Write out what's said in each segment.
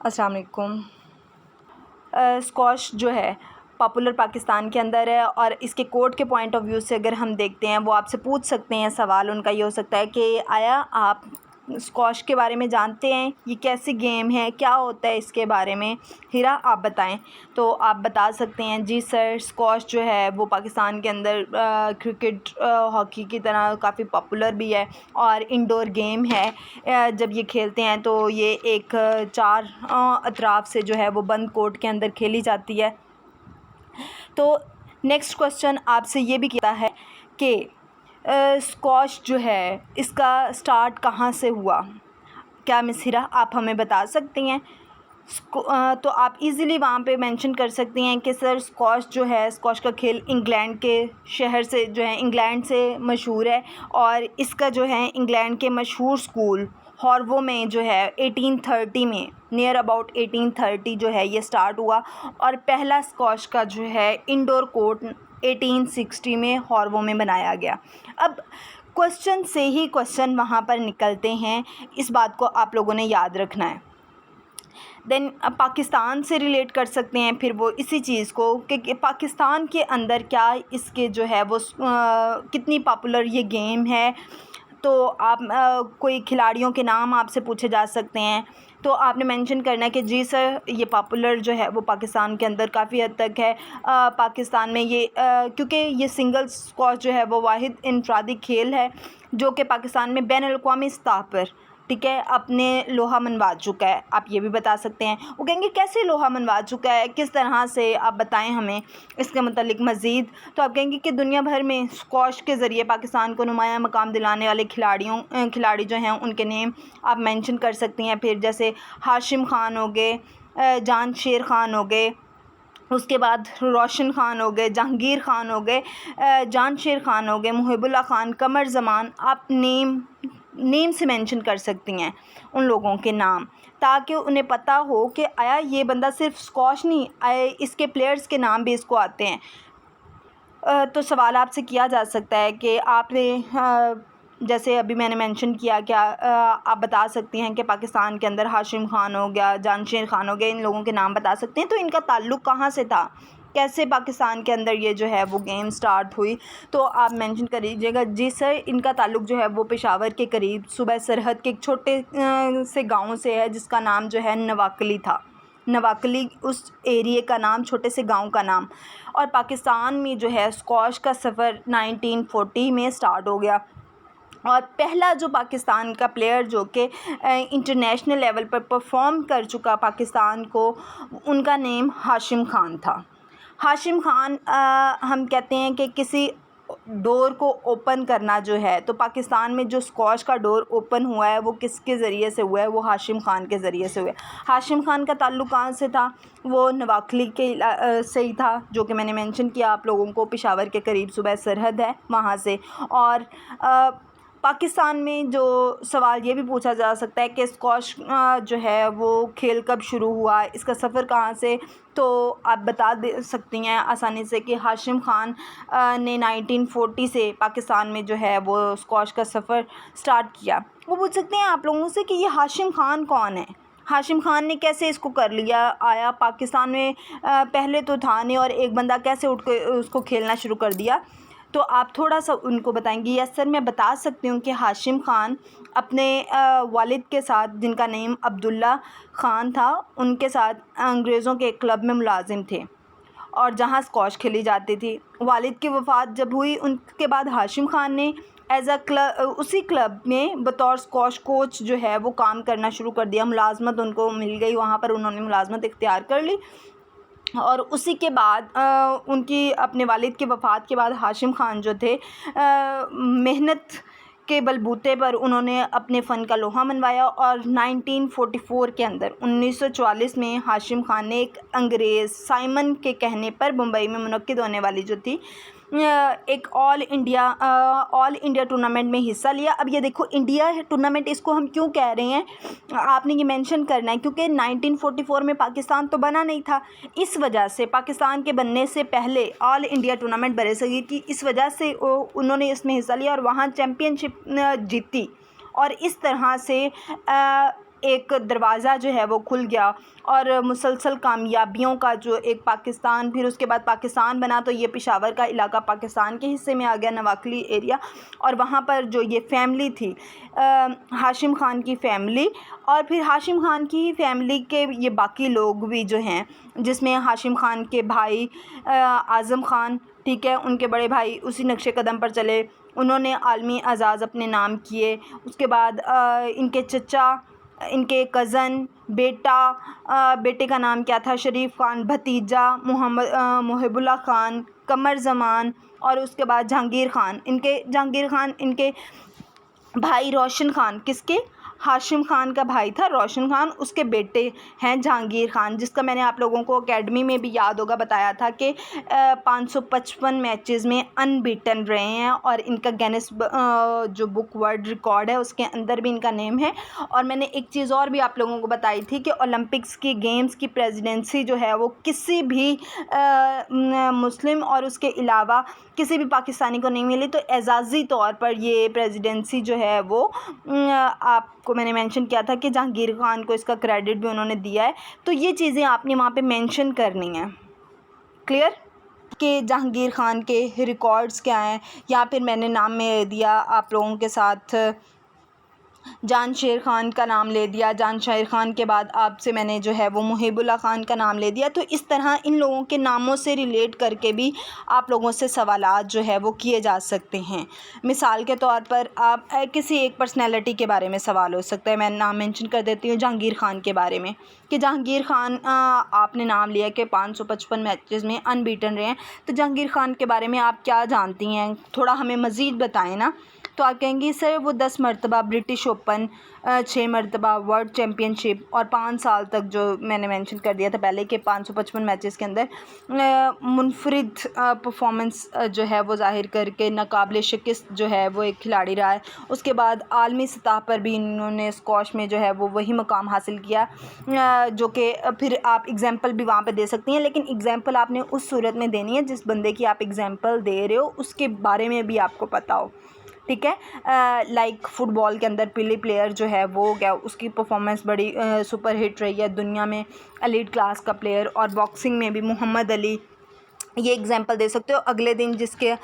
अस्सलाम वालेकुम। स्क्वॉश जो है पॉपुलर पाकिस्तान के अंदर है और इसके कोर्ट के पॉइंट ऑफ व्यू से अगर हम देखते हैं, वो आपसे पूछ सकते हैं सवाल। उनका ये हो सकता है कि आया आप स्क्वॉश के बारे में जानते हैं, ये कैसी गेम है, क्या होता है इसके बारे में, हिरा आप बताएं। तो आप बता सकते हैं जी सर, स्क्वॉश जो है वो पाकिस्तान के अंदर क्रिकेट हॉकी की तरह काफ़ी पॉपुलर भी है और इंडोर गेम है। जब ये खेलते हैं तो ये एक चार अतराफ से जो है वो बंद कोर्ट के अंदर खेली जाती है। तो नेक्स्ट क्वेश्चन आपसे ये भी किया है कि स्क्वॉश जो है इसका स्टार्ट कहाँ से हुआ, क्या मिस हिरा आप हमें बता सकती हैं? तो आप इजीली वहाँ पे मेंशन कर सकती हैं कि सर स्क्वॉश जो है, स्क्वॉश का खेल इंग्लैंड के शहर से जो है, इंग्लैंड से मशहूर है और इसका जो है इंग्लैंड के मशहूर स्कूल हॉर्वो में जो है 1830 में, नियर अबाउट 1830 जो है ये स्टार्ट हुआ और पहला स्क्वॉश का जो है इंडोर कोर्ट 1860 में हॉर्वो में बनाया गया। अब क्वेश्चन से ही क्वेश्चन वहाँ पर निकलते हैं, इस बात को आप लोगों ने याद रखना है। देन पाकिस्तान से रिलेट कर सकते हैं फिर वो इसी चीज़ को कि पाकिस्तान के अंदर क्या इसके जो है वो कितनी पॉपुलर ये गेम है। तो आप कोई खिलाड़ियों के नाम आपसे पूछे जा सकते हैं, तो आपने मेंशन करना है कि जी सर ये पॉपुलर जो है वो पाकिस्तान के अंदर काफ़ी हद तक है। पाकिस्तान में ये क्योंकि ये सिंगल स्क्वॉश जो है वो वाहिद इनफरादी खेल है जो कि पाकिस्तान में बैनुल अक़वामी सतह पर, ठीक है, अपने लोहा मनवा चुका है। आप ये भी बता सकते हैं। वो कहेंगे कैसे लोहा मनवा चुका है, किस तरह से, आप बताएं हमें इसके मतलब मज़ीद। तो आप कहेंगे कि दुनिया भर में स्क्वॉश के ज़रिए पाकिस्तान को नुमाया मकाम दिलाने वाले खिलाड़ी जो हैं उनके नेम आप मेंशन कर सकती हैं। फिर जैसे हाशिम ख़ान हो गए, जान शेर ख़ान हो गए, उसके बाद रोशन ख़ान हो गए, जहांगीर ख़ान हो गए, जान शेर ख़ान हो गए, मुहिबुल्लाह ख़ान, कमर ज़मान। आप नेम से मेंशन कर सकती हैं उन लोगों के नाम, ताकि उन्हें पता हो कि आया ये बंदा सिर्फ स्क्वॉश नहीं, आया इसके प्लेयर्स के नाम भी इसको आते हैं। तो सवाल आपसे किया जा सकता है कि आपने जैसे अभी मैंने मेंशन किया, क्या आप बता सकती हैं कि पाकिस्तान के अंदर हाशिम ख़ान हो गया, जानशेर ख़ान हो गया, इन लोगों के नाम बता सकते हैं। तो इनका ताल्लुक़ कहाँ से था, कैसे पाकिस्तान के अंदर ये जो है वो गेम स्टार्ट हुई, तो आप मेंशन कर दीजिएगा जी सर इनका ताल्लुक़ जो है वो पेशावर के करीब सूबा सरहद के एक छोटे से गाँव से है जिसका नाम जो है नवाकली था। नवाकली उस एरिए का नाम, छोटे से गांव का नाम। और पाकिस्तान में जो है स्क्वॉश का सफ़र 1940 में स्टार्ट हो गया और पहला जो पाकिस्तान का प्लेयर जो कि इंटरनेशनल लेवल पर परफॉर्म कर चुका पाकिस्तान को, उनका नेम हाशिम ख़ान था। हाशिम ख़ान हम कहते हैं कि किसी डोर को ओपन करना जो है, तो पाकिस्तान में जो स्क्वॉश का डोर ओपन हुआ है वो किसके ज़रिए से हुआ है, वो हाशिम ख़ान के ज़रिए से हुआ है। हाशिम ख़ान का ताल्लुक़ कहाँ से था, वो नवाकली के से ही था, जो कि मैंने मेंशन किया आप लोगों को, पेशावर के करीब सूबा सरहद है वहाँ से। और पाकिस्तान में जो सवाल ये भी पूछा जा सकता है कि स्क्वॉश जो है वो खेल कब शुरू हुआ, इसका सफ़र कहाँ से, तो आप बता दे सकती हैं आसानी से कि हाशिम ख़ान ने 1940 से पाकिस्तान में जो है वो स्क्वॉश का सफ़र स्टार्ट किया। वो पूछ सकते हैं आप लोगों से कि ये हाशिम ख़ान कौन है, हाशिम ख़ान ने कैसे इसको कर लिया, आया पाकिस्तान में पहले तो था नहीं और एक बंदा कैसे उठ के उसको खेलना शुरू कर दिया। तो आप थोड़ा सा उनको बताएंगी। यस सर, मैं बता सकती हूँ कि हाशिम ख़ान अपने वालिद के साथ, जिनका नेम अब्दुल्ला ख़ान था, उनके साथ अंग्रेज़ों के एक क्लब में मुलाजिम थे और जहाँ स्क्वॉश खेली जाती थी। वालिद की वफ़ात जब हुई, उनके बाद हाशिम ख़ान ने एज़ उसी क्लब में बतौर स्क्वॉश कोच जो है वो काम करना शुरू कर दिया। मुलाजमत उनको मिल गई, वहाँ पर उन्होंने मुलाजमत इख्तियार कर ली और उसी के बाद उनकी अपने वालिद की वफ़ात के बाद हाशिम ख़ान जो थे, मेहनत के बलबूते पर उन्होंने अपने फ़न का लोहा मनवाया और 1944 के अंदर 1944 में हाशिम ख़ान ने एक अंग्रेज़ साइमन के कहने पर मुंबई में मुनक्किद होने वाली जो थी एक ऑल इंडिया टूर्नामेंट में हिस्सा लिया। अब ये देखो, इंडिया टूर्नामेंट इसको हम क्यों कह रहे हैं, आपने ये मेंशन करना है, क्योंकि 1944 में पाकिस्तान तो बना नहीं था। इस वजह से पाकिस्तान के बनने से पहले ऑल इंडिया टूर्नामेंट बरे सगीर की, इस वजह से उन्होंने इसमें हिस्सा लिया और वहाँ चैम्पियनशिप जीती और इस तरह से एक दरवाज़ा जो है वो खुल गया और मुसलसल कामयाबियों का जो एक पाकिस्तान, फिर उसके बाद पाकिस्तान बना तो ये पेशावर का इलाका पाकिस्तान के हिस्से में आ गया, नवाकली एरिया। और वहाँ पर जो ये फैमिली थी हाशिम ख़ान की फ़ैमिली, और फिर हाशिम ख़ान की फ़ैमिली के ये बाकी लोग भी जो हैं, जिसमें हाशिम ख़ान के भाई आज़म ख़ान, ठीक है, उनके बड़े भाई उसी नक्शे कदम पर चले, उन्होंने आलमी एजाज़ अपने नाम किए। उसके बाद इनके चचा, इनके कज़न, बेटे का नाम क्या था, शरीफ ख़ान, भतीजा मुहिबुल्लाह ख़ान, कमर ज़मान, और उसके बाद जहांगीर ख़ान इनके भाई रोशन ख़ान, किसके, हाशिम ख़ान का भाई था रोशन ख़ान, उसके बेटे हैं जहांगीर ख़ान, जिसका मैंने आप लोगों को एकेडमी में भी याद होगा बताया था कि 555 मैचेस में अनबीटन रहे हैं, और इनका गिनेस जो बुक वर्ल्ड रिकॉर्ड है उसके अंदर भी इनका नेम है। और मैंने एक चीज़ और भी आप लोगों को बताई थी कि ओलंपिक्स की गेम्स की प्रेसिडेंसी जो है वो किसी भी मुस्लिम और उसके अलावा किसी भी पाकिस्तानी को नहीं मिली, तो एजाज़ी तौर पर ये प्रेसिडेंसी जो है वो आपको मैंने मेंशन किया था कि जहांगीर ख़ान को इसका क्रेडिट भी उन्होंने दिया है। तो ये चीज़ें आपने वहाँ पे मेंशन करनी है, क्लियर, कि जहांगीर ख़ान के रिकॉर्ड्स क्या हैं, या फिर मैंने नाम में दिया आप लोगों के साथ जानशेर ख़ान का नाम ले दिया, जानशेर ख़ान के बाद आपसे मैंने जो है वो मुहिबुल्लाह ख़ान का नाम ले दिया। तो इस तरह इन लोगों के नामों से रिलेट करके भी आप लोगों से सवालात जो है वो किए जा सकते हैं। मिसाल के तौर पर आप किसी एक पर्सनैलिटी के बारे में सवाल हो सकता है। मैं नाम मेंशन कर देती हूँ जहांगीर ख़ान के बारे में, कि जहांगीर ख़ान आपने नाम लिया कि 555 मैचेस में अनबीटन रहे हैं, तो जहांगीर ख़ान के बारे में आप क्या जानती हैं, थोड़ा हमें मज़ीद बताएं ना। तो आप कहेंगी सर वो 10 मरतबा ब्रिटिश ओपन, 6 मरतबा वर्ल्ड चैम्पियनशिप, और 5 साल तक जो मैंने मेंशन कर दिया था पहले कि 555 मैचेस के अंदर मुनफरिद परफॉर्मेंस जो है वो ज़ाहिर करके नाकाबिले शिकस्त जो है वो एक खिलाड़ी रहा है। उसके बाद आलमी सतह पर भी इन्होंने स्क्वॉश में जो है वो वही मुकाम हासिल किया, जो कि फिर आप एग्ज़ाम्पल भी वहाँ पे दे सकती हैं, लेकिन एग्ज़ाम्पल आपने उस सूरत में देनी है जिस बंदे की आप एग्ज़ाम्पल दे रहे हो उसके बारे में भी आपको पता हो, ठीक है। लाइक फ़ुटबॉल के अंदर पिली प्लेयर जो है वो क्या, उसकी परफॉर्मेंस बड़ी सुपर हिट रही है, दुनिया में एलीट क्लास का प्लेयर, और बॉक्सिंग में भी मोहम्मद अली, ये एग्जांपल दे सकते हो अगले दिन जिसके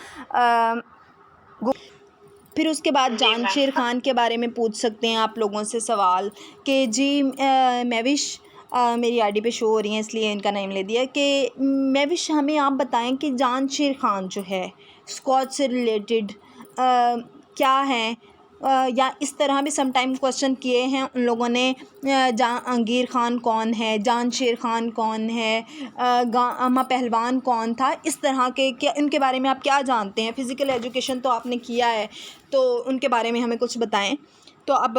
फिर उसके बाद जानशेर ख़ान के बारे में पूछ सकते हैं आप लोगों से सवाल कि जी मैविश, मेरी आईडी पे शो हो रही हैं इसलिए इनका नेम ले दिया, कि मैविश हमें आप बताएं कि जानशेर ख़ान जो है स्क्वाड से रिलेटेड क्या हैं, या इस तरह भी समटाइम क्वेश्चन किए हैं उन लोगों ने, जहांगीर ख़ान कौन है, जानशेर ख़ान कौन है, गामा पहलवान कौन था, इस तरह के क्या इनके बारे में आप क्या जानते हैं। फ़िज़िकल एजुकेशन तो आपने किया है, तो उनके बारे में हमें कुछ बताएं। तो आप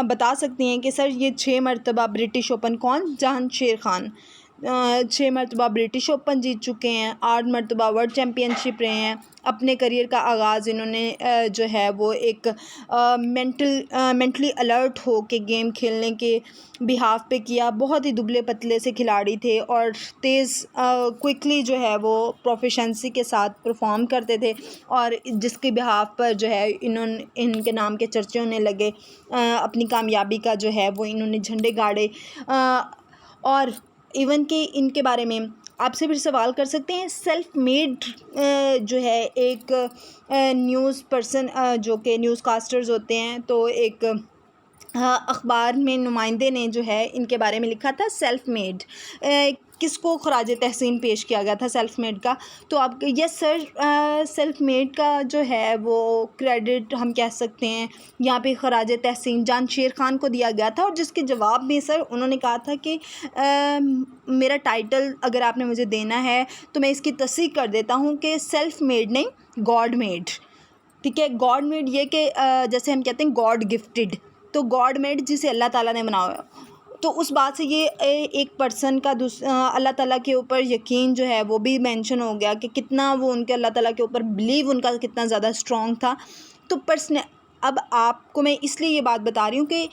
बता सकती हैं कि सर ये 6 मरतबा ब्रिटिश ओपन कौन, जानशेर ख़ान 6 मरतबा ब्रिटिश ओपन जीत चुके हैं, 8 मरतबा वर्ल्ड चैम्पियनशिप रहे हैं। अपने करियर का आगाज़ इन्होंने जो है वो एक मेंटली अलर्ट हो के गेम खेलने के बिहाफ पे किया। बहुत ही दुबले पतले से खिलाड़ी थे और तेज़ क्विकली जो है वो प्रोफिशेंसी के साथ परफॉर्म करते थे, और जिसके बिहाफ पर जो है इनके नाम के चर्चे होने लगे। अपनी कामयाबी का जो है वो इन्होंने झंडे गाड़े, और इवन कि इनके बारे में आपसे भी सवाल कर सकते हैं। सेल्फ मेड जो है एक न्यूज़ पर्सन जो कि न्यूज़ कास्टर्स होते हैं, तो एक अखबार में नुमाइंदे ने जो है इनके बारे में लिखा था सेल्फ मेड, किसको खराज तहसीन पेश किया गया था सेल्फ मेड का। तो आप यस सर, सेल्फ मेड का जो है वो क्रेडिट हम कह सकते हैं यहाँ पे खराज तहसीन जानशेर ख़ान को दिया गया था, और जिसके जवाब में सर उन्होंने कहा था कि मेरा टाइटल अगर आपने मुझे देना है तो मैं इसकी तस्दीक कर देता हूँ कि सेल्फ मेड नहीं, गॉड मेड, ठीक है। गॉड मेड ये कि जैसे हम कहते हैं गॉड गिफ्टेड, तो गॉड मेड जिसे अल्लाह ताला ने बनाया, तो उस बात से ये एक पर्सन का अल्लाह ताला के ऊपर यकीन जो है वो भी मेंशन हो गया कि कितना वो उनके अल्लाह ताला के ऊपर बिलीव उनका कितना ज़्यादा स्ट्रॉन्ग था। तो अब आपको मैं इसलिए ये बात बता रही हूँ कि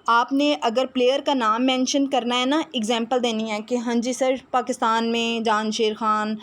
आपने अगर प्लेयर का नाम मेंशन करना है ना, एग्जांपल देनी है कि हाँ जी सर पाकिस्तान में जानशेर ख़ान,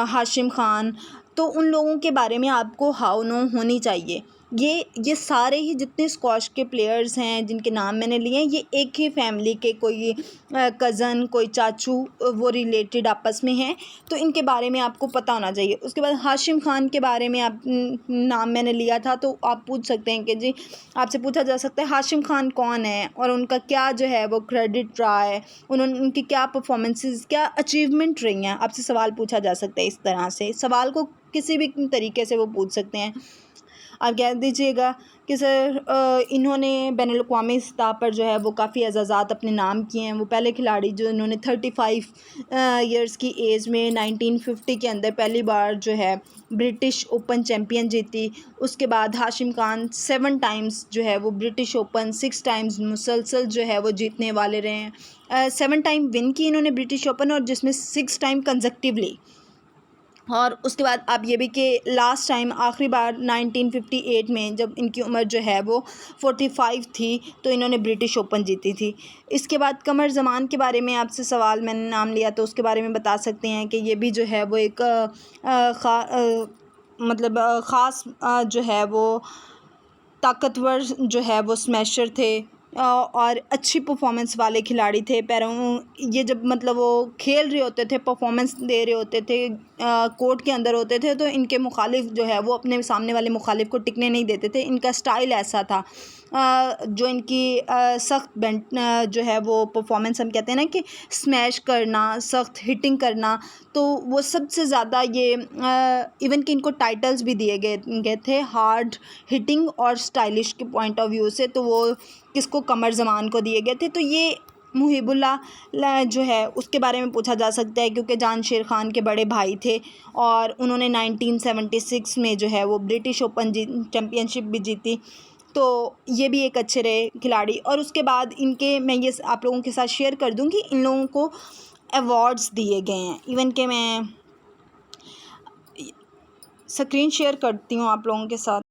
हाशिम ख़ान, तो उन लोगों के बारे में आपको हाउ नो होनी चाहिए। ये सारे ही जितने स्क्वॉश के प्लेयर्स हैं जिनके नाम मैंने लिए हैं, ये एक ही फैमिली के कोई कज़न, कोई चाचू, वो रिलेटेड आपस में हैं, तो इनके बारे में आपको पता होना चाहिए। उसके बाद हाशिम खान के बारे में आप नाम मैंने लिया था, तो आप पूछ सकते हैं कि जी, आपसे पूछा जा सकता है हाशिम खान कौन है और उनका क्या जो है वो क्रेडिट रहा है, उनकी क्या परफॉर्मेंसेस, क्या अचीवमेंट रही हैं, आपसे सवाल पूछा जा सकता है। इस तरह से सवाल को किसी भी तरीके से वो पूछ सकते हैं। आप कह दीजिएगा कि सर इन्होंने बैनुल-अक़वामी सतह पर जो है वो काफ़ी एज़ाज़ात अपने नाम किए हैं। वो पहले खिलाड़ी जो इन्होंने 35 ईयर्स की एज में 1950 के अंदर पहली बार जो है ब्रिटिश ओपन चैम्पियन जीती। उसके बाद हाशिम खान 7 टाइम्स जो है वो ब्रिटिश ओपन, 6 टाइम्स मुसलसल जो है वो जीतने वाले रहे हैं। 7 टाइम विन की इन्होंने ब्रिटिश ओपन, और जिसमें 6 टाइम कंसेक्टिवली। और उसके बाद आप ये भी कि लास्ट टाइम आखिरी बार 1958 में जब इनकी उम्र जो है वो 45 थी, तो इन्होंने ब्रिटिश ओपन जीती थी। इसके बाद कमर ज़मान के बारे में आपसे सवाल मैंने नाम लिया, तो उसके बारे में बता सकते हैं कि ये भी जो है वो एक ख़ास जो है वो ताकतवर जो है वो स्मैशर थे, और अच्छी परफॉर्मेंस वाले खिलाड़ी थे। पैरों ये जब वो खेल रहे होते थे, परफॉर्मेंस दे रहे होते थे, कोर्ट के अंदर होते थे, तो इनके मुखालिफ जो है वो अपने सामने वाले मुखालिफ को टिकने नहीं देते थे। इनका स्टाइल ऐसा था। जो इनकी सख्त जो है वो परफॉर्मेंस, हम कहते हैं ना कि स्मैश करना, सख्त हिटिंग करना, तो वो सबसे ज़्यादा ये इवन कि इनको टाइटल्स भी दिए गए थे हार्ड हिटिंग और स्टाइलिश के पॉइंट ऑफ व्यू से, तो वो किसको, कमर ज़मान को दिए गए थे। तो ये मुहिबुल्लाह जो है उसके बारे में पूछा जा सकता है, क्योंकि जान-शेर खान के बड़े भाई थे और उन्होंने 1976 में जो है वो ब्रिटिश ओपन चैम्पियनशिप भी जीती। तो ये भी एक अच्छे रहे खिलाड़ी। और उसके बाद इनके, मैं ये आप लोगों के साथ शेयर कर दूँ कि इन लोगों को अवार्ड्स दिए गए हैं। इवन कि मैं स्क्रीन शेयर करती हूँ आप लोगों के साथ।